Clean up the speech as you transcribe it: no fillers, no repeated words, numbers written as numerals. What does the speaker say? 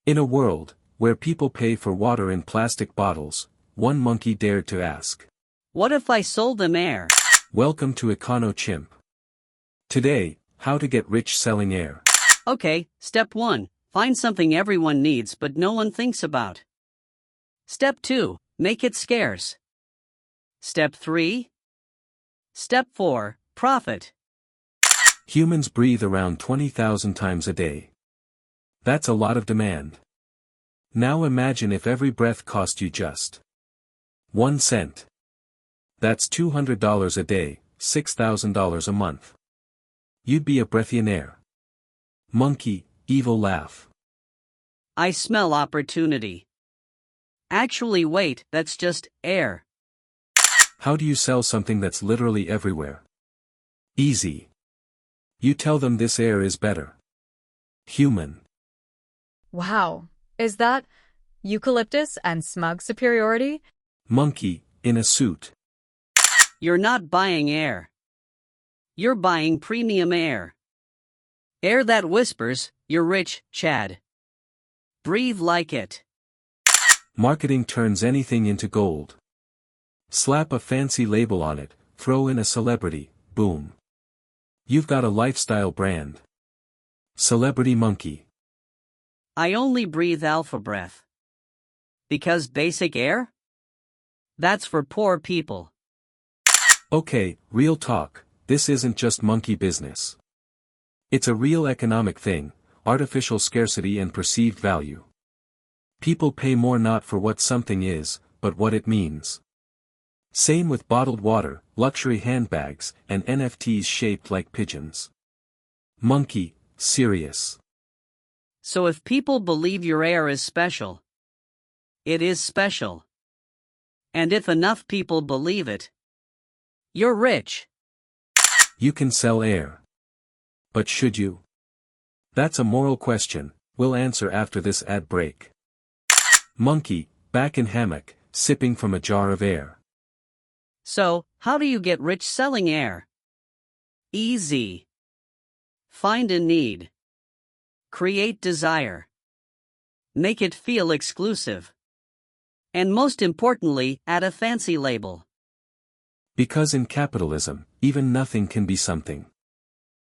In a world where people pay for water in plastic bottles, one monkey dared to ask, what if I sold them air? Welcome to EconoChimp. Today, how to get rich selling air. Okay, step 1. Find something everyone needs but no one thinks about. Step 2. Make it scarce. Step 3. Step 4. Profit. Humans breathe around 20,000 times a day. That's a lot of demand. Now imagine if every breath cost you just 1 cent. That's $200 a day, $6,000 a month. You'd be a breathionaire. Monkey, evil laugh. I smell opportunity. Actually wait, that's just air. How do you sell something that's literally everywhere? Easy. You tell them this air is better. Human. Wow, is that eucalyptus and smug superiority? Monkey, in a suit. You're not buying air. You're buying premium air. Air that whispers, you're rich, Chad. Breathe like it. Marketing turns anything into gold. Slap a fancy label on it, throw in a celebrity, boom. You've got a lifestyle brand. Celebrity monkey. I only breathe alpha breath. Because basic air? That's for poor people. Okay, real talk, this isn't just monkey business. It's a real economic thing, artificial scarcity and perceived value. People pay more not for what something is, but what it means. Same with bottled water, luxury handbags, and NFTs shaped like pigeons. Monkey, serious. So if people believe your air is special, it is special. And if enough people believe it, you're rich. You can sell air. But should you? That's a moral question, we'll answer after this ad break. Monkey, back in hammock, sipping from a jar of air. So, how do you get rich selling air? Easy. Find a need. Create desire. Make it feel exclusive. And most importantly, add a fancy label. Because in capitalism, even nothing can be something.